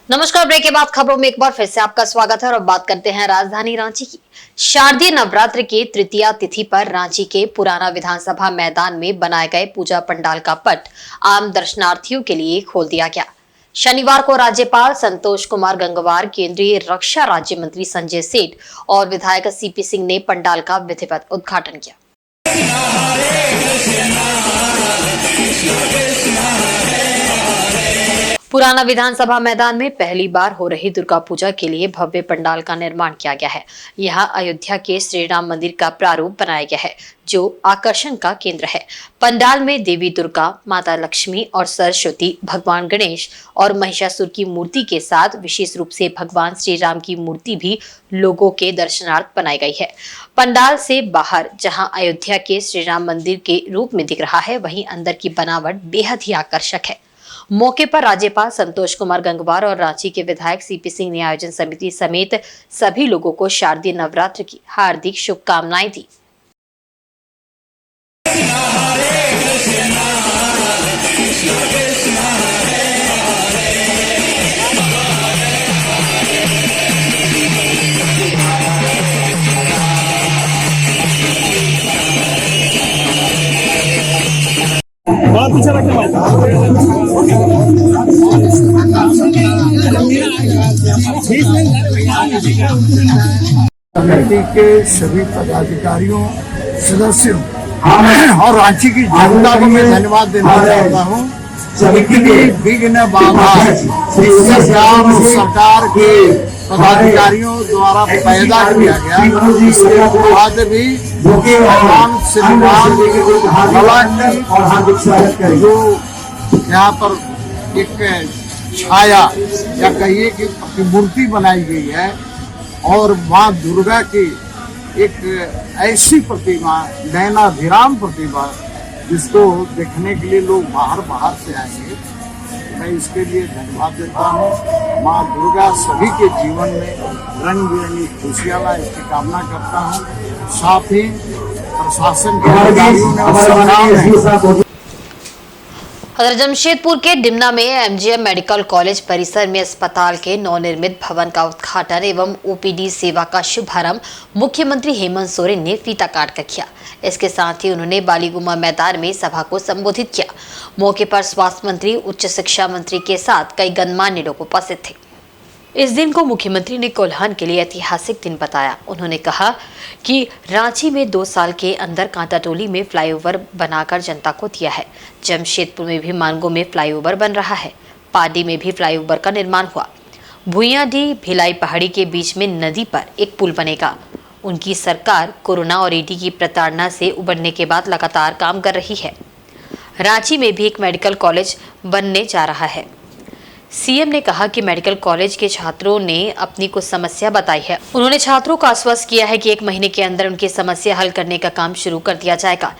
नमस्कार। ब्रेक के बाद खबरों में एक बार फिर से आपका स्वागत है और अब बात करते हैं राजधानी रांची की। शारदीय नवरात्र की तृतीया तिथि पर रांची के पुराना विधानसभा मैदान में बनाए गए पूजा पंडाल का पट आम दर्शनार्थियों के लिए खोल दिया गया। शनिवार को राज्यपाल संतोष कुमार गंगवार, केंद्रीय रक्षा राज्य मंत्री संजय सेठ और विधायक सीपी सिंह ने पंडाल का विधिवत उद्घाटन किया। पुराना विधानसभा मैदान में पहली बार हो रही दुर्गा पूजा के लिए भव्य पंडाल का निर्माण किया गया है। यहाँ अयोध्या के श्री राम मंदिर का प्रारूप बनाया गया है, जो आकर्षण का केंद्र है। पंडाल में देवी दुर्गा, माता लक्ष्मी और सरस्वती, भगवान गणेश और महिषासुर की मूर्ति के साथ विशेष रूप से भगवान श्री राम की मूर्ति भी लोगों के दर्शनार्थ बनाई गई है। पंडाल से बाहर जहाँ अयोध्या के श्री राम मंदिर के रूप में दिख रहा है, वहीं अंदर की बनावट बेहद ही आकर्षक है। मौके पर राज्यपाल संतोष कुमार गंगवार और रांची के विधायक सीपी सिंह ने आयोजन समिति समेत सभी लोगों को शारदीय नवरात्र की हार्दिक शुभकामनाएं दी। समिति के सभी पदाधिकारियों, सदस्यों और रांची की जनता को मैं धन्यवाद देना चाहता हूँ। समिति के विघ्न बाधा सरकार के पदाधिकारियों द्वारा पैदा किया गया, इसके बाद भी भगवान श्री राम जो यहाँ पर एक छाया या कहिए कि मूर्ति बनाई गई है और माँ दुर्गा की एक ऐसी प्रतिमा, नयनाभिराम प्रतिमा, जिसको देखने के लिए लोग बाहर से आएंगे। मैं इसके लिए धन्यवाद देता हूँ। माँ दुर्गा सभी के जीवन में रंग बिरंगी खुशियाँ लाए, इसकी कामना करता हूँ। साथ ही प्रशासन के अधिकारियों ने उधर जमशेदपुर के डिमना में एमजीएम मेडिकल कॉलेज परिसर में अस्पताल के नवनिर्मित भवन का उद्घाटन एवं ओपीडी सेवा का शुभारंभ मुख्यमंत्री हेमंत सोरेन ने फीता काट कर किया। इसके साथ ही उन्होंने बालीगुमा मैदान में सभा को संबोधित किया। मौके पर स्वास्थ्य मंत्री, उच्च शिक्षा मंत्री के साथ कई गणमान्य लोग उपस्थित थे। इस दिन को मुख्यमंत्री ने कोल्हान के लिए ऐतिहासिक दिन बताया। उन्होंने कहा कि रांची में 2 साल के अंदर कांटाटोली में फ्लाईओवर बनाकर जनता को दिया है। जमशेदपुर में भी मानगो में फ्लाईओवर बन रहा है। पाडी में भी फ्लाईओवर का निर्माण हुआ। भुइयाडीह भिलाई पहाड़ी के बीच में नदी पर एक पुल बनेगा। उनकी सरकार कोरोना और ईडी की प्रताड़ना से उबरने के बाद लगातार काम कर रही है। रांची में भी एक मेडिकल कॉलेज बनने जा रहा है। सीएम ने कहा कि मेडिकल कॉलेज के छात्रों ने अपनी कुछ समस्या बताई है। उन्होंने छात्रों को आश्वस्त किया है कि 1 महीने के अंदर उनकी समस्या हल करने का काम शुरू कर दिया जाएगा।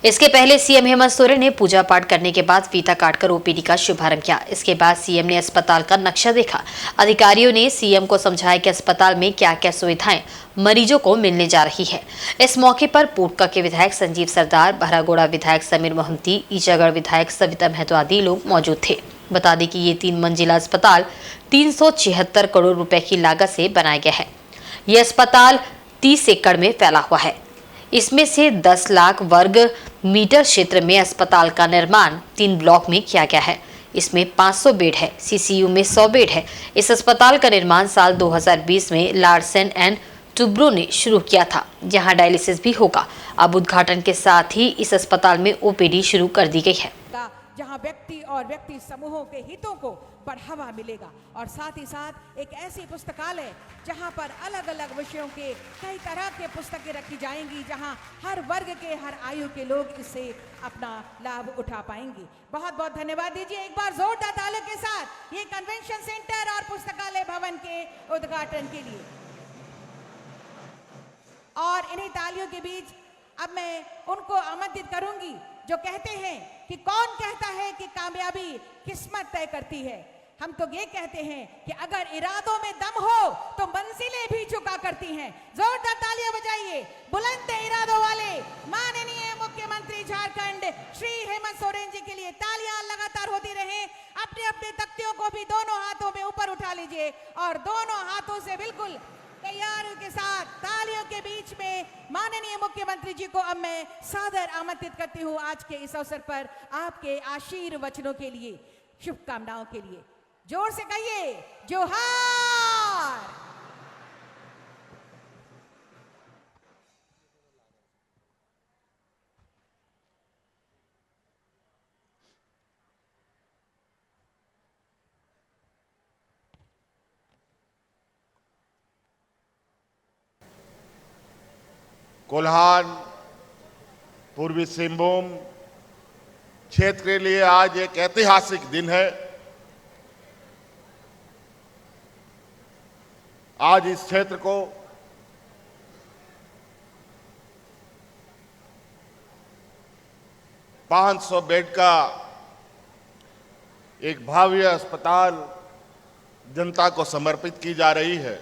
इसके पहले सीएम हेमंत सोरेन ने पूजा पाठ करने के बाद फीता काटकर ओपीडी का शुभारंभ किया। इसके बाद सीएम ने अस्पताल का नक्शा देखा। अधिकारियों ने सीएम को समझाया कि अस्पताल में क्या क्या सुविधाएं मरीजों को मिलने जा रही है। इस मौके पर पोटका के विधायक संजीव सरदार, बहरागोड़ा विधायक समीर मोहंती, ईचागढ़ विधायक सविता महतो आदि लोग मौजूद थे। बता दें कि ये 3 मंजिला अस्पताल 376 करोड़ रुपए की लागत से बनाया गया है। यह अस्पताल 30 एकड़ में फैला हुआ है। इसमें से 10 लाख वर्ग मीटर क्षेत्र में अस्पताल का निर्माण 3 ब्लॉक में किया गया है। इसमें 500 बेड है। सीसीयू में 100 बेड है। इस अस्पताल का निर्माण साल 2020 में लार्सन एंड टुब्रो ने शुरू किया था, जहां डायलिसिस भी होगा। अब उद्घाटन के साथ ही इस अस्पताल में ओपीडी शुरू कर दी गई है, जहां व्यक्ति और व्यक्ति समूहों के हितों को बढ़ावा मिलेगा और साथ ही साथ एक ऐसी पुस्तकालय जहां पर अलग अलग विषयों के कई तरह के पुस्तकें रखी जाएंगी, जहां हर वर्ग के, हर आयु के लोग इससे अपना लाभ उठा पाएंगे। बहुत बहुत धन्यवाद दीजिए एक बार जोरदार तालियों के साथ ये कन्वेंशन सेंटर और पुस्तकालय भवन के उद्घाटन के लिए। और इन्हीं तालियों के बीच अब मैं उनको आमंत्रित करूंगी जो कहते हैं कि कौन कहता है कि कामयाबी किस्मत तय करती है। हम तो ये कहते हैं कि अगर इरादों में दम हो तो मंजिलें भी झुका करती हैं। जोरदार तालियां बजाइए बुलंद इरादों वाले माननीय मुख्यमंत्री झारखंड श्री हेमंत सोरेन जी के लिए। तालियां लगातार होती रहे। अपने अपने तख्तियों को भी दोनों हाथों में ऊपर उठा लीजिए और दोनों हाथों से बिल्कुल तैयारियों के साथ तालियों के बीच में माननीय मुख्यमंत्री जी को अब मैं सादर आमंत्रित करती हूँ आज के इस अवसर पर आपके आशीर्वचनों के लिए, शुभकामनाओं के लिए। जोर से कहिए जोहार। कोल्हान पूर्वी सिंहभूम क्षेत्र के लिए आज एक ऐतिहासिक दिन है। आज इस क्षेत्र को $500 बेड का एक भव्य अस्पताल जनता को समर्पित की जा रही है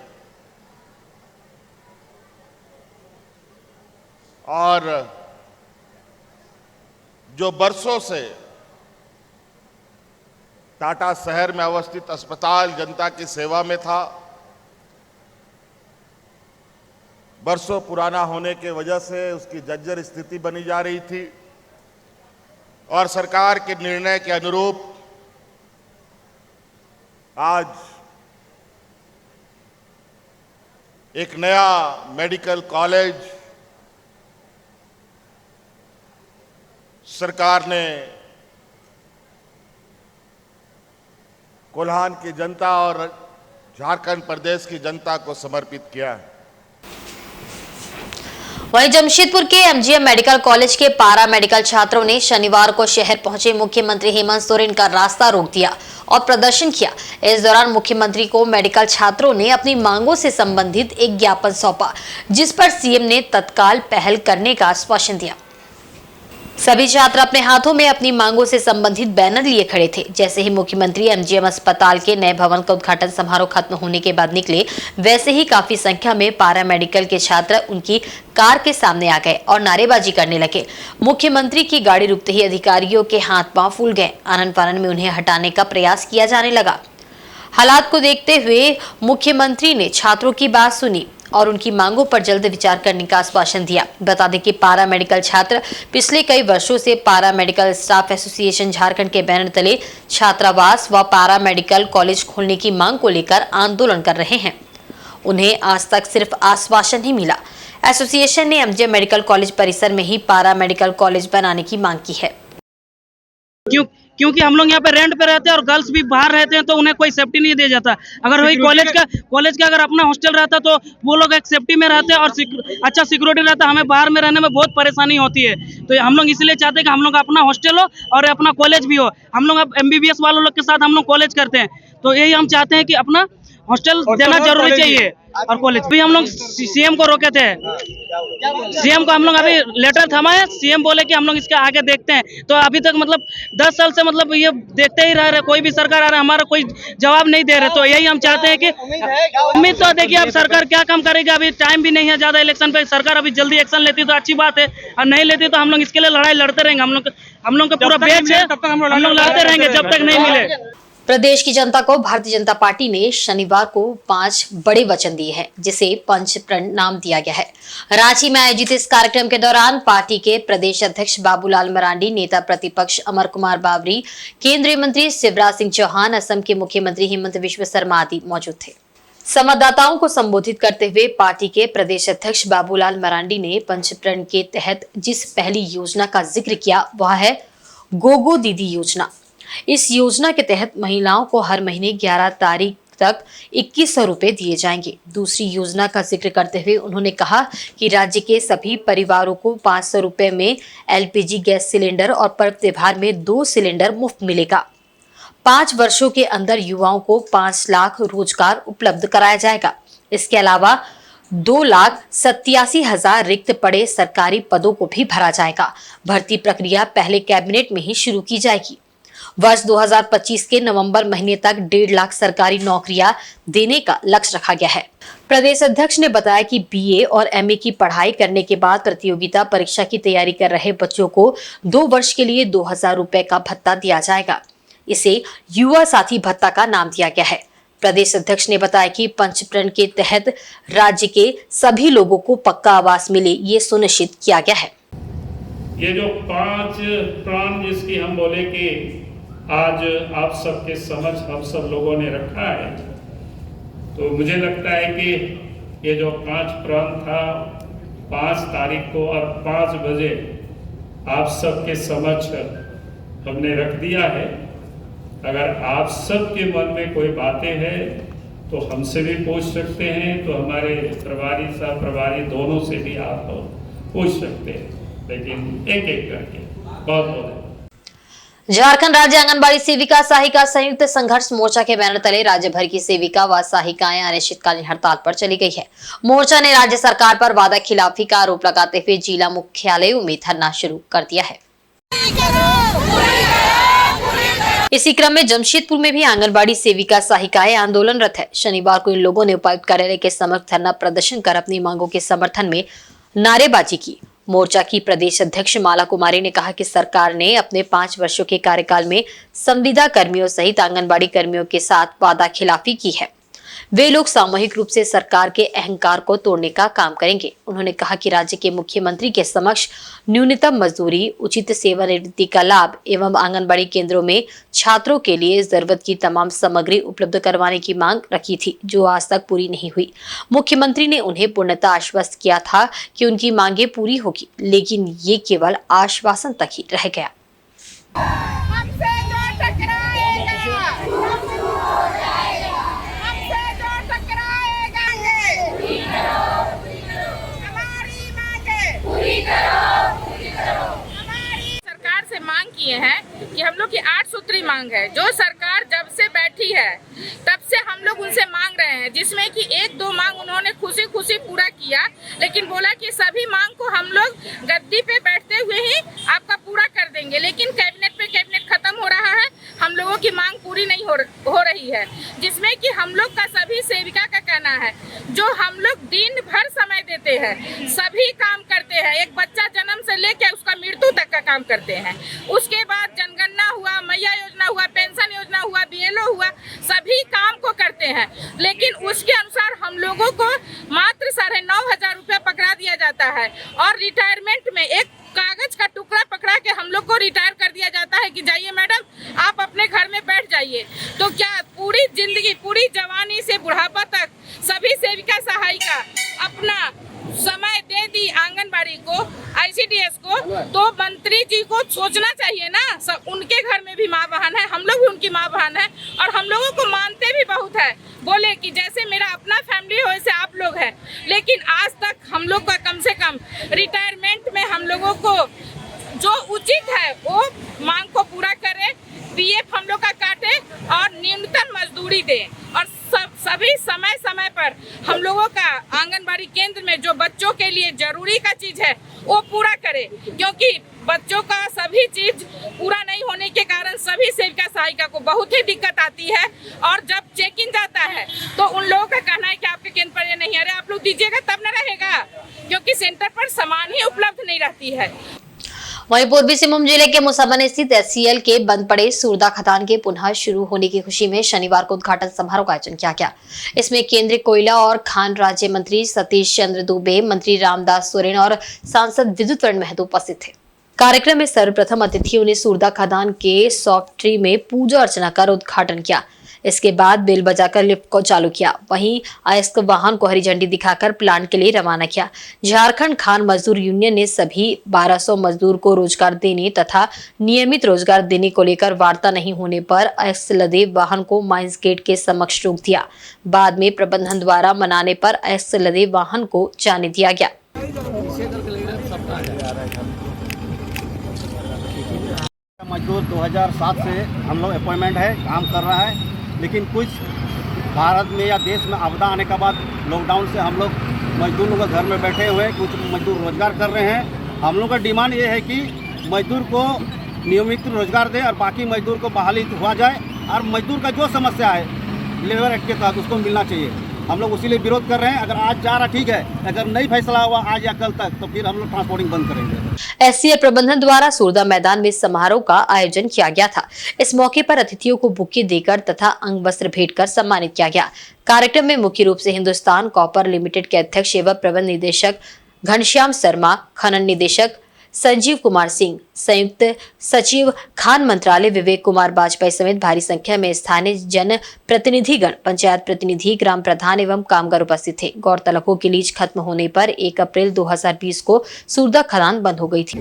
और जो बरसों से टाटा शहर में अवस्थित अस्पताल जनता की सेवा में था, बरसों पुराना होने के वजह से उसकी जर्जर स्थिति बनी जा रही थी और सरकार के निर्णय के अनुरूप आज एक नया मेडिकल कॉलेज सरकार ने कोल्हान की जनता और झारखंड प्रदेश की जनता को समर्पित किया है। वहीं जमशेदपुर के एमजीएम मेडिकल कॉलेज के पारा मेडिकल छात्रों ने शनिवार को शहर पहुंचे मुख्यमंत्री हेमंत सोरेन का रास्ता रोक दिया और प्रदर्शन किया। इस दौरान मुख्यमंत्री को मेडिकल छात्रों ने अपनी मांगों से संबंधित एक ज्ञापन सौंपा, जिस पर सीएम ने तत्काल पहल करने का आश्वासन दिया। सभी छात्र अपने हाथों में अपनी मांगों से संबंधित बैनर लिए खड़े थे। जैसे ही मुख्यमंत्री एमजीएम अस्पताल के नए भवन का उद्घाटन समारोह खत्म होने के बाद निकले, वैसे ही काफी संख्या में पारा मेडिकल के छात्र उनकी कार के सामने आ गए और नारेबाजी करने लगे। मुख्यमंत्री की गाड़ी रुकते ही अधिकारियों के हाथ पांव फूल गए। आनन फानन में उन्हें हटाने का प्रयास किया जाने लगा। हालात को देखते हुए मुख्यमंत्री ने छात्रों की बात सुनी और उनकी मांगों पर जल्द विचार करने का आश्वासन दिया। बता दें कि पारा मेडिकल छात्र पिछले कई वर्षों से पारा मेडिकल स्टाफ एसोसिएशन झारखंड के बैनर तले छात्रावास व पारा मेडिकल कॉलेज खोलने की मांग को लेकर आंदोलन कर रहे हैं। उन्हें आज तक सिर्फ आश्वासन ही मिला। एसोसिएशन ने एमजीएम मेडिकल कॉलेज परिसर में ही पारा मेडिकल कॉलेज बनाने की मांग की है। क्योंकि हम लोग यहाँ पे रेंट पे रहते हैं और गर्ल्स भी बाहर रहते हैं, तो उन्हें कोई सेफ्टी नहीं दिया जाता। अगर वही कॉलेज का अगर अपना हॉस्टल रहता तो वो लोग एक सेफ्टी में रहते हैं और अच्छा सिक्योरिटी रहता। हमें बाहर में रहने में बहुत परेशानी होती है, तो हम लोग इसलिए चाहते हैं कि हम लोग अपना हॉस्टल हो और अपना कॉलेज भी हो। हम लोग अब MBBS वालों लोग के साथ हम लोग कॉलेज करते हैं, तो यही हम चाहते हैं कि अपना हॉस्टल देना जरूरी चाहिए और कॉलेज भी। हम लोग सीएम को रोके थे, सीएम को हम लोग अभी लेटर थमाए। सीएम बोले कि हम लोग इसके आगे देखते हैं, तो अभी तक मतलब 10 साल से मतलब ये देखते ही रह रहे, कोई भी सरकार आ रहा है हमारा कोई जवाब नहीं दे रहे। तो यही हम चाहते हैं कि उम्मीद तो देखिए अब सरकार क्या काम करेगी। अभी टाइम भी नहीं है ज्यादा इलेक्शन पे। सरकार अभी जल्दी एक्शन लेती तो अच्छी बात है, और नहीं लेती तो हम लोग इसके लिए लड़ाई लड़ते रहेंगे। हम लोग का पूरा बेच है, हम लोग लड़ते रहेंगे जब तक नहीं मिले। प्रदेश की जनता को भारतीय जनता पार्टी ने शनिवार को 5 बड़े वचन दिए हैं, जिसे पंच प्रण नाम दिया गया है। रांची में आयोजित इस कार्यक्रम के दौरान पार्टी के प्रदेश अध्यक्ष बाबूलाल मरांडी, नेता प्रतिपक्ष अमर कुमार बावरी, केंद्रीय मंत्री शिवराज सिंह चौहान, असम के मुख्यमंत्री हेमंत बिश्व शर्मा आदि मौजूद थे। संवाददाताओं को संबोधित करते हुए पार्टी के प्रदेश अध्यक्ष बाबूलाल मरांडी ने पंच प्रण के तहत जिस पहली योजना का जिक्र किया वह है गोगो दीदी योजना। इस योजना के तहत महिलाओं को हर महीने 11 तारीख तक 2100 रुपए दिए जाएंगे। दूसरी योजना का जिक्र करते हुए उन्होंने कहा कि राज्य के सभी परिवारों को 500 रुपए में LPG गैस सिलेंडर और पर्व त्योहार में 2 सिलेंडर मुफ्त मिलेगा। 5 वर्षों के अंदर युवाओं को 5 लाख रोजगार उपलब्ध कराया जाएगा। इसके अलावा 2,87,000 रिक्त पड़े सरकारी पदों को भी भरा जाएगा। भर्ती प्रक्रिया पहले कैबिनेट में ही शुरू की जाएगी। वर्ष 2025 के नवंबर महीने तक 1.5 लाख सरकारी नौकरियां देने का लक्ष्य रखा गया है। प्रदेश अध्यक्ष ने बताया कि BA और MA की पढ़ाई करने के बाद प्रतियोगिता परीक्षा की तैयारी कर रहे बच्चों को 2 वर्ष के लिए 2,000 रुपए का भत्ता दिया जाएगा। इसे युवा साथी भत्ता का नाम दिया गया है। प्रदेश अध्यक्ष ने बताया कि पंचप्रण के तहत राज्य के सभी लोगों को पक्का आवास मिले, ये सुनिश्चित किया गया है। ये जो 5 प्राण जिसकी हम बोले कि आज आप सबके समझ हम सब लोगों ने रखा है, तो मुझे लगता है कि ये जो 5 प्राण था 5 तारीख को और 5 बजे आप सबके समझ हमने रख दिया है। अगर आप सबके मन में कोई बातें हैं तो हमसे भी पूछ सकते हैं, तो हमारे प्रभारी सह प्रभारी दोनों से भी आप पूछ सकते हैं, लेकिन एक एक करके। बहुत बहुत झारखंड राज्य आंगनबाड़ी सेविका सहायिका संयुक्त संघर्ष मोर्चा के बैनर तले राज्य भर की सेविका व सहायिकाएं अनिश्चितकालीन हड़ताल पर चली गई है। मोर्चा ने राज्य सरकार पर वादा खिलाफी का आरोप लगाते हुए जिला मुख्यालयों में धरना शुरू कर दिया है। इसी क्रम में जमशेदपुर में भी आंगनबाड़ी सेविका सहायिकाएं आंदोलनरत है। शनिवार को इन लोगों ने उपायुक्त कार्यालय के समक्ष धरना प्रदर्शन कर अपनी मांगों के समर्थन में नारेबाजी की। मोर्चा की प्रदेश अध्यक्ष माला कुमारी ने कहा कि सरकार ने अपने 5 वर्षों के कार्यकाल में संविदा कर्मियों सहित आंगनबाड़ी कर्मियों के साथ वादा खिलाफी की है। वे लोग सामूहिक रूप से सरकार के अहंकार को तोड़ने का काम करेंगे। उन्होंने कहा कि राज्य के मुख्यमंत्री के समक्ष न्यूनतम मजदूरी, उचित सेवानिवृत्ति का लाभ एवं आंगनबाड़ी केंद्रों में छात्रों के लिए जरूरत की तमाम सामग्री उपलब्ध करवाने की मांग रखी थी, जो आज तक पूरी नहीं हुई। मुख्यमंत्री ने उन्हें पूर्णतः आश्वस्त किया था कि उनकी मांगे पूरी होगी, लेकिन ये केवल आश्वासन तक ही रह गया। सरकार से मांग किए हैं कि हम लोग की 8 सूत्री मांग है, जो सरकार जब से बैठी है तब से हम लोग उनसे मांग रहे हैं, जिसमें कि 1-2 मांग उन्होंने खुशी खुशी पूरा किया, लेकिन बोला कि सभी मांग को हम लोग गद्दी पे बैठते हुए ही आपका पूरा कर देंगे। लेकिन कैबिनेट खत्म हो रहा है, हम लोगों की मांग पूरी नहीं हो रही है, जिसमें कि हम लोग का सभी सेविका का कहना है, जो हम लोग दिन भर समय देते हैं, सभी काम करते हैं, एक बच्चा जन्म से लेकर उसका मृत्यु तक का काम करते हैं, उसके बाद जनगणना हुआ, मैया योजना हुआ, पेंशन योजना हुआ, BLO हुआ, सभी काम को करते हैं, लेकिन उसके अनुसार हम लोगों को मात्र 9,500 रुपया पकड़ा दिया जाता है और रिटायरमेंट में एक कागज का टुकड़ा पकड़ा के हम लोग को रिटायर कर दिया जाता है कि जाइए मैडम आप अपने घर में बैठ जाइए। तो क्या पूरी जिंदगी, पूरी जवानी से बुढ़ापा तक सभी सेविका सहायिका अपना समय दे दी आंगनबाड़ी को, ICDS को, तो मंत्री जी को सोचना चाहिए ना, सब उनके घर में भी माँ बहन है, हम लोग भी उनकी माँ बहन है और हम लोगों को मानते भी बहुत है। बोले कि जैसे मेरा अपना फैमिली हो वैसे आप लोग हैं, लेकिन आज तक हम लोग का कम से कम रिटायरमेंट में हम लोगों को जो उचित है वो मांग को पूरा करें, PF हम लोग का काटे और न्यूनतम मजदूरी दें और सभी समय पर हम लोगों का आंगनबाड़ी केंद्र में जो बच्चों के लिए जरूरी का चीज है वो पूरा करें, क्योंकि बच्चों का सभी चीज पूरा नहीं होने के कारण सभी सेविका सहायिका को बहुत ही दिक्कत आती है और जब चेक इन जाता है तो उन लोगों का कहना है कि आपके केंद्र पर ये नहीं, अरे आप लोग दीजिएगा तब न रहेगा, क्योंकि सेंटर पर सामान ही उपलब्ध नहीं रहती है। वहीं पूर्वी सिंहभूम जिले के मुसाबन स्थित SCL के बंद पड़े सूरदा खदान के पुनः शुरू होने की खुशी में शनिवार को उद्घाटन समारोह का आयोजन किया गया। इसमें केंद्रीय कोयला और खान राज्य मंत्री सतीश चंद्र दुबे, मंत्री रामदास सोरेन और सांसद विद्युत वर्ण महतो उपस्थित थे। कार्यक्रम में सर्वप्रथम अतिथियों ने सूरदा खदान के सॉफ्ट ट्री में पूजा अर्चना कर उद्घाटन किया। इसके बाद बेल बजाकर लिफ्ट को चालू किया। वहीं अयस्क वाहन को हरी झंडी दिखाकर प्लांट के लिए रवाना किया। झारखंड खान मजदूर यूनियन ने सभी 1200 मजदूर को रोजगार देने तथा नियमित रोजगार देने को लेकर वार्ता नहीं होने पर अयस्क लदे वाहन को माइंस गेट के समक्ष रोक दिया। बाद में प्रबंधन द्वारा मनाने पर अयस्क लदे वाहन को जाने दिया गया। मजदूर 2007 से हम लोग अपॉइंटमेंट है, काम कर रहा है, लेकिन कुछ भारत में या देश में आपदा आने के बाद लॉकडाउन से हम लोग मजदूर लोग घर में बैठे हुए, कुछ मजदूर रोजगार कर रहे हैं। हम लोग का डिमांड ये है कि मजदूर को नियमित रोजगार दें और बाकी मजदूर को बहाली हुआ जाए और मजदूर का जो समस्या है लेबर एक्ट के तहत उसको मिलना चाहिए। हम लोग उसी लिए विरोध कर रहे हैं। अगर आज जा रहा ठीक है, अगर नहीं फैसला हुआ आज या कल तक तो फिर हम लोग ट्रांसपोर्टिंग बंद करेंगे। एससीएल प्रबंधन द्वारा सूरदा मैदान में समारोह का आयोजन किया गया था। इस मौके पर अतिथियों को बुके देकर तथा अंग वस्त्र भेंट कर सम्मानित किया गया। कार्यक्रम में मुख्य रूप से हिंदुस्तान कॉपर लिमिटेड के अध्यक्ष एवं प्रबंध निदेशक घनश्याम शर्मा, खनन निदेशक संजीव कुमार सिंह, संयुक्त सचिव खान मंत्रालय विवेक कुमार वाजपेयी समेत भारी संख्या में स्थानीय जन प्रतिनिधिगण, पंचायत प्रतिनिधि, ग्राम प्रधान एवं कामगार उपस्थित थे। गौरतलब हो कि लीज खत्म होने पर 1 अप्रैल 2020 को सूरदा खदान बंद हो गई थी।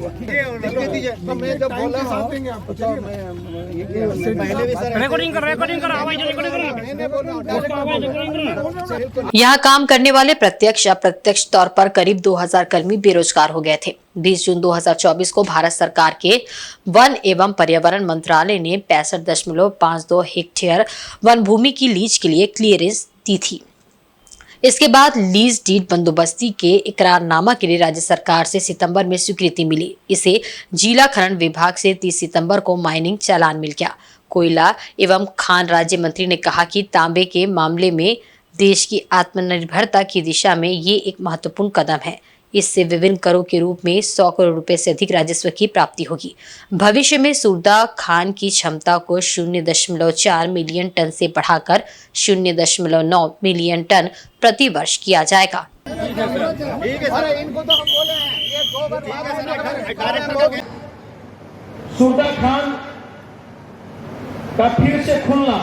यहाँ काम करने वाले प्रत्यक्ष अप्रत्यक्ष तौर पर करीब 2000 कर्मी बेरोजगार हो गए थे। 20 जून 2024 को भारत सरकार के वन एवं पर्यावरण मंत्रालय ने 65.52 हेक्टेयर वन भूमि की लीज के लिए क्लियरेंस दी थी। इसके बाद लीज डीड बंदोबस्ती के इकरारनामा के लिए राज्य सरकार से सितंबर में स्वीकृति मिली। इसे जिला खनन विभाग से 30 सितंबर को माइनिंग चालान मिल गया। कोयला एवं खान राज्य मंत्री ने कहा कि तांबे के मामले में देश की आत्मनिर्भरता की दिशा में ये एक महत्वपूर्ण कदम है। इससे विभिन्न करों के रूप में 100 करोड़ रुपए से अधिक राजस्व की प्राप्ति होगी। भविष्य में सूरदा खान की क्षमता को 0.4 मिलियन टन से बढ़ाकर 0.9 मिलियन टन प्रति वर्ष किया जाएगा। सूरदा खान का फिर से खुलना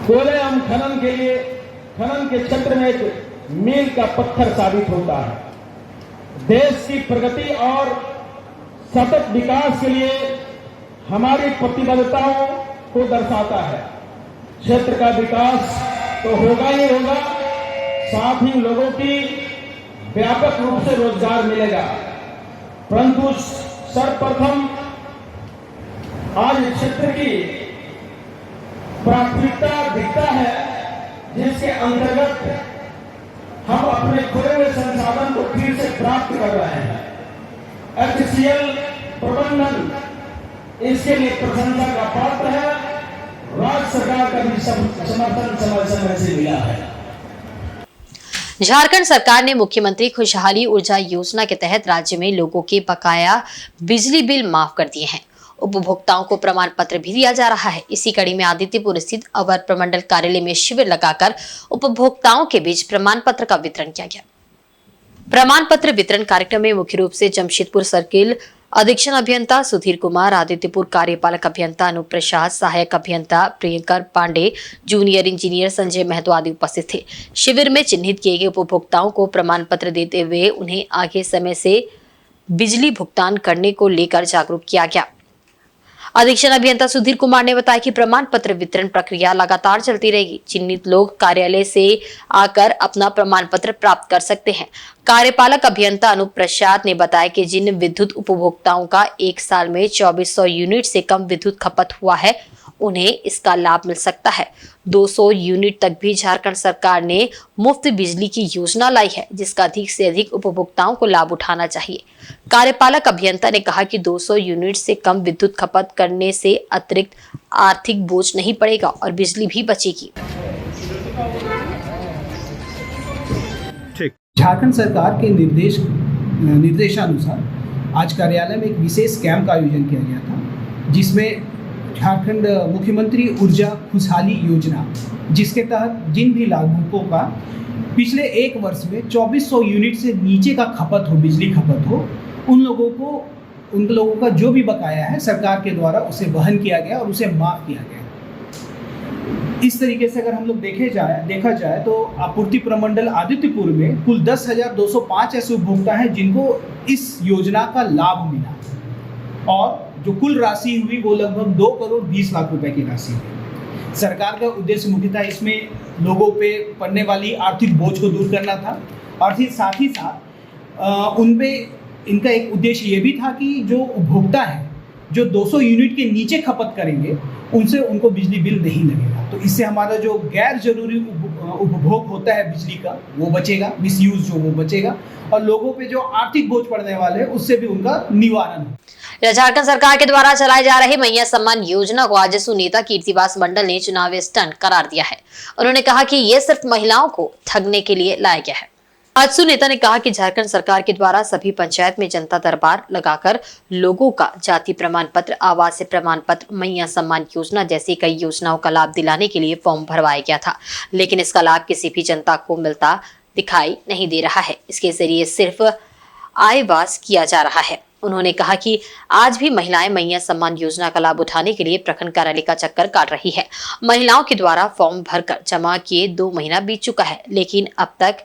कोयले एवं खनन के लिए, खनन के क्षेत्र में एक मील का पत्थर साबित होता है। देश की प्रगति और सतत विकास के लिए हमारी प्रतिबद्धताओं को दर्शाता है। क्षेत्र का विकास तो होगा ही होगा, साथ ही लोगों की व्यापक रूप से रोजगार मिलेगा। परंतु सर्वप्रथम आज क्षेत्र की प्राथमिकता दिखता है, जिसके अंतर्गत हम अपने खोए हुए संसाधन को फिर से प्राप्त कर रहे हैं। एचसीएल प्रबंधन इसके लिए प्रशंसा का पात्र है। राज्य सरकार का भी समर्थन समय से मिला है। झारखंड सरकार ने मुख्यमंत्री खुशहाली ऊर्जा योजना के तहत राज्य में लोगों के बकाया बिजली बिल माफ कर दिए हैं। उपभोक्ताओं को प्रमाण पत्र भी दिया जा रहा है। इसी कड़ी में आदित्यपुर स्थित अवर प्रमंडल कार्यालय में शिविर लगाकर उपभोक्ताओं के बीच प्रमाण पत्र का वितरण किया गया। प्रमाण पत्र वितरण कार्यक्रम में मुख्य रूप से जमशेदपुर सर्किल अधीक्षण अभियंता सुधीर कुमार, आदित्यपुर कार्यपालक अभियंता अनूप प्रसाद, सहायक अभियंता प्रियंकर पांडे, जूनियर इंजीनियर संजय महतो आदि उपस्थित थे। शिविर में चिन्हित किए गए उपभोक्ताओं को प्रमाण पत्र देते हुए उन्हें आगे समय से बिजली भुगतान करने को लेकर जागरूक किया गया। अधीक्षण अभियंता सुधीर कुमार ने बताया कि प्रमाण पत्र वितरण प्रक्रिया लगातार चलती रहेगी। चिन्हित लोग कार्यालय से आकर अपना प्रमाण पत्र प्राप्त कर सकते हैं। कार्यपालक अभियंता अनूप प्रसाद ने बताया कि जिन विद्युत उपभोक्ताओं का एक साल में 2400 यूनिट से कम विद्युत खपत हुआ है, उन्हें इसका लाभ मिल सकता है। 200 यूनिट तक भी झारखंड सरकार ने मुफ्त बिजली की योजना लाई है, जिसका अधिक से अधिक उपभोक्ताओं को लाभ उठाना चाहिए। कार्यपालक अभियंता ने कहा कि 200 यूनिट से कम विद्युत खपत करने से अतिरिक्त आर्थिक बोझ नहीं पड़ेगा और बिजली भी बचेगी। झारखंड सरकार के निर्देशानुसार आज कार्यालय में एक विशेष कैंप का आयोजन किया गया था, जिसमें झारखंड मुख्यमंत्री ऊर्जा खुशहाली योजना, जिसके तहत जिन भी लाभुकों का पिछले एक वर्ष में 2400 यूनिट से नीचे का खपत हो, बिजली खपत हो, उन लोगों का जो भी बकाया है सरकार के द्वारा उसे वहन किया गया और उसे माफ किया गया। इस तरीके से अगर हम लोग देखा जाए तो आपूर्ति प्रमंडल आदित्यपुर में कुल 10,205 ऐसे उपभोक्ता हैं जिनको इस योजना का लाभ मिला और जो कुल राशि हुई वो लगभग 2 करोड़ 20 लाख रुपए की राशि है। सरकार का उद्देश्य मुख्यतः इसमें लोगों पे पड़ने वाली आर्थिक बोझ को दूर करना था और साथ ही साथ उनपे इनका एक उद्देश्य ये भी था कि जो उपभोक्ता है जो 200 यूनिट के नीचे खपत करेंगे उनसे उनको बिजली बिल नहीं लगेगा। तो इससे हमारा जो गैर जरूरी उपभोग होता है बिजली का वो बचेगा, मिसयूज जो वो बचेगा और लोगों पे जो आर्थिक बोझ पड़ने वाले हैं उससे भी उनका निवारण हो। झारखंड सरकार के द्वारा चलाए जा रहे मैया सम्मान योजना को आजसू नेता कीर्तिवास मंडल ने चुनावी स्टंट करार दिया है। उन्होंने कहा कि ये सिर्फ महिलाओं को ठगने के लिए लाया गया है। आजसू नेता ने कहा कि झारखंड सरकार के द्वारा सभी पंचायत में जनता दरबार लगाकर लोगों का जाति प्रमाण पत्र, आवास प्रमाण पत्र, मैया सम्मान योजना जैसी कई योजनाओं का लाभ दिलाने के लिए फॉर्म भरवाया गया था, लेकिन इसका लाभ किसी भी जनता को मिलता दिखाई नहीं दे रहा है। इसके जरिए सिर्फ आयवास किया जा रहा है। उन्होंने कहा कि आज भी महिलाएं मैया सम्मान योजना का लाभ उठाने के लिए प्रखंड कार्यालय का चक्कर काट रही है। महिलाओं के द्वारा फॉर्म भरकर जमा किए 2 महीना बीत चुका है, लेकिन अब तक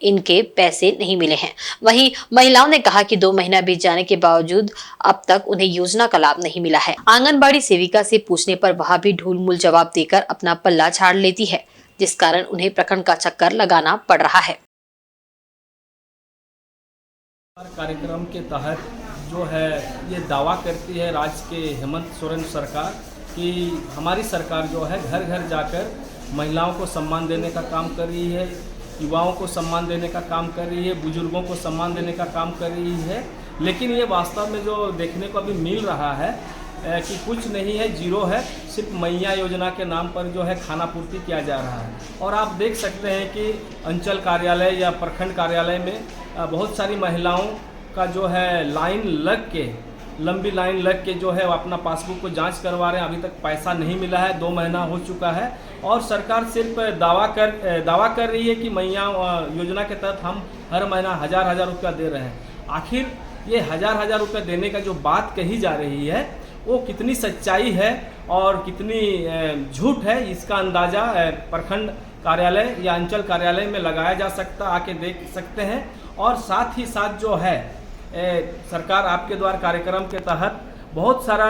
इनके पैसे नहीं मिले हैं। वहीं महिलाओं ने कहा कि 2 महीना बीत जाने के बावजूद अब तक उन्हें योजना का लाभ नहीं मिला है। आंगनबाड़ी सेविका से पूछने पर वह भी ढूलमूल जवाब देकर अपना पल्ला झाड़ लेती है, जिस कारण उन्हें प्रखंड का चक्कर लगाना पड़ रहा है। कार्यक्रम के तहत जो है ये दावा करती है राज्य के हेमंत सोरेन सरकार कि हमारी सरकार जो है घर घर जाकर महिलाओं को सम्मान देने का काम कर रही है, युवाओं को सम्मान देने का काम कर रही है, बुजुर्गों को सम्मान देने का काम कर रही है। लेकिन ये वास्तव में जो देखने को अभी मिल रहा है कि कुछ नहीं है, जीरो है। सिर्फ मैया योजना के नाम पर जो है खाना पूर्ति किया जा रहा है। और आप देख सकते हैं कि अंचल कार्यालय या प्रखंड कार्यालय में बहुत सारी महिलाओं का जो है लंबी लाइन लग के जो है अपना पासबुक को जांच करवा रहे हैं। अभी तक पैसा नहीं मिला है, 2 महीना हो चुका है और सरकार सिर्फ दावा कर रही है कि मैया योजना के तहत हम हर महीना हजार रुपया दे रहे हैं। आखिर ये हजार रुपया देने का जो बात कही जा रही है वो कितनी सच्चाई है और कितनी झूठ है, इसका अंदाज़ा प्रखंड कार्यालय या अंचल कार्यालय में लगाया जा सकता, आके देख सकते हैं। और साथ ही साथ जो है सरकार आपके द्वारा कार्यक्रम के तहत बहुत सारा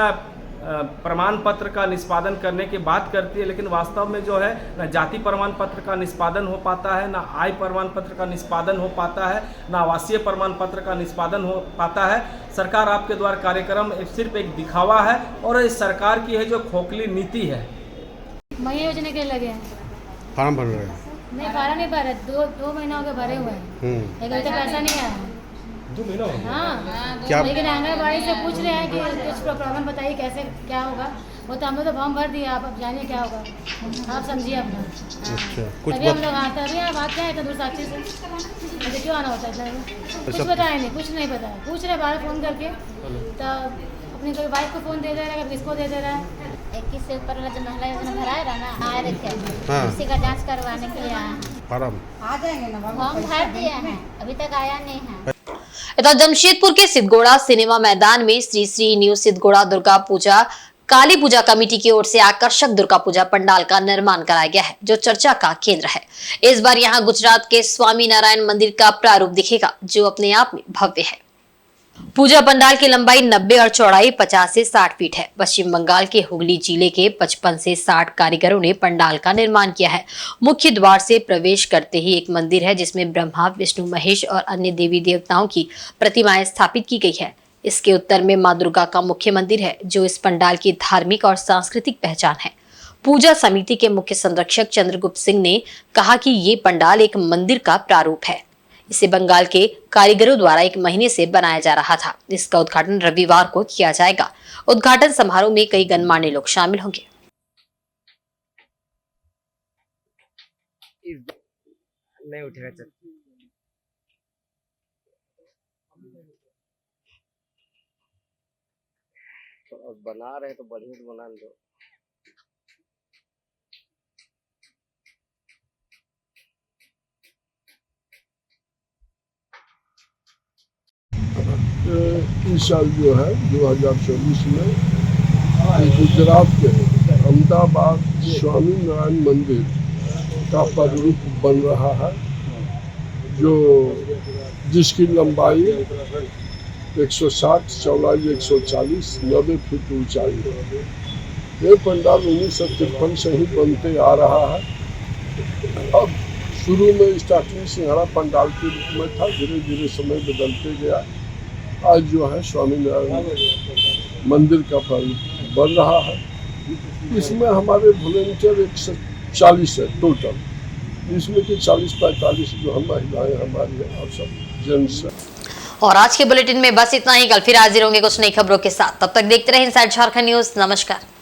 प्रमाण पत्र का निष्पादन करने की बात करती है, लेकिन वास्तव में जो है ना जाति प्रमाण पत्र का निष्पादन हो पाता है, ना आय प्रमाण पत्र का निष्पादन हो पाता है, ना आवासीय प्रमाण पत्र का निष्पादन हो पाता है। सरकार आपके द्वारा कार्यक्रम सिर्फ एक दिखावा है और इस सरकार की है जो खोखली नीति है। मैया योजना के लगे हैं, फार्म भर रहे हैं? नहीं फार्म नहीं भरे, 2 महीना हो गए भरे हुए हैं, लेकिन अभी तक पैसा नहीं आया। 2 महीना हाँ क्या? लेकिन आंगनबाड़ी से पूछ रहे हैं कि कुछ प्रॉब्लम बताइए कैसे क्या होगा। वो तो हम लोग तो फॉर्म भर दिया, आप अब जानिए क्या होगा, आप समझिए अपना। तभी हम लोग आते हैं, अभी आप आते हैं इतना दूर साक्षी से, मुझे क्यों आना होता है इतना? कुछ बताया नहीं, कुछ नहीं बताया। पूछ रहे बाहर फ़ोन करके, तो अपनी कोई वाइफ को फ़ोन दे दे रहा है, कभी किसको दे दे रहा है। 21 से ऊपर वाला जो महिला योजना भराया रहा ना, आए रखे उसी का जांच करवाने के लिए आए। फार्म आ जाएंगे ना, फॉर्म भर दिए हैं, अभी तक आया नहीं है। जमशेदपुर के सिद्धगोड़ा सिनेमा मैदान में श्री श्री न्यू सिद्धगोड़ा दुर्गा पूजा काली पूजा कमेटी की ओर से आकर्षक दुर्गा पूजा पंडाल का निर्माण कराया गया है, जो चर्चा का केंद्र है। इस बार यहां गुजरात के स्वामी नारायण मंदिर का प्रारूप दिखेगा, जो अपने आप में भव्य है। पूजा पंडाल की लंबाई 90 और चौड़ाई 50 से 60 फीट है। पश्चिम बंगाल के हुगली जिले के 55 से 60 कारीगरों ने पंडाल का निर्माण किया है। मुख्य द्वार से प्रवेश करते ही एक मंदिर है, जिसमें ब्रह्मा, विष्णु, महेश और अन्य देवी देवताओं की प्रतिमाएं स्थापित की गई है। इसके उत्तर में मां दुर्गा का मुख्य मंदिर है, जो इस पंडाल की धार्मिक और सांस्कृतिक पहचान है। पूजा समिति के मुख्य संरक्षक चंद्रगुप्त सिंह ने कहा कि ये पंडाल एक मंदिर का प्रारूप है। इसे बंगाल के कारीगरों द्वारा 1 महीने से बनाया जा रहा था। इसका उद्घाटन रविवार को किया जाएगा। उद्घाटन समारोह में कई गणमान्य लोग शामिल होंगे। नहीं उठेगा चल। तो बना रहे तो बढ़िया से बना दो। इस साल जो है 2024 में गुजरात के अहमदाबाद स्वामी नारायण मंदिर का प्रारूप बन रहा है, जिसकी लंबाई 160, चौड़ाई 140, 90 फीट ऊंचाई है। ये पंडाल 1953 से ही बनते आ रहा है। अब शुरू में स्टार्टिंग सिंघाड़ा पंडाल के रूप में था, धीरे धीरे समय बदलते गया। आज जो है स्वामीनारायण मंदिर का प्रारूप बन रहा है। इसमें हमारे वॉलंटियर 140 है टोटल, जिसमें कि 40-45 जो हम महिलाएं हमारी हैं और सब जेंट्स हैं। और आज के बुलेटिन में बस इतना ही। कल फिर हाजिर होंगे कुछ नई खबरों के साथ। तब तक देखते रहे इनसाइड झारखंड न्यूज। नमस्कार।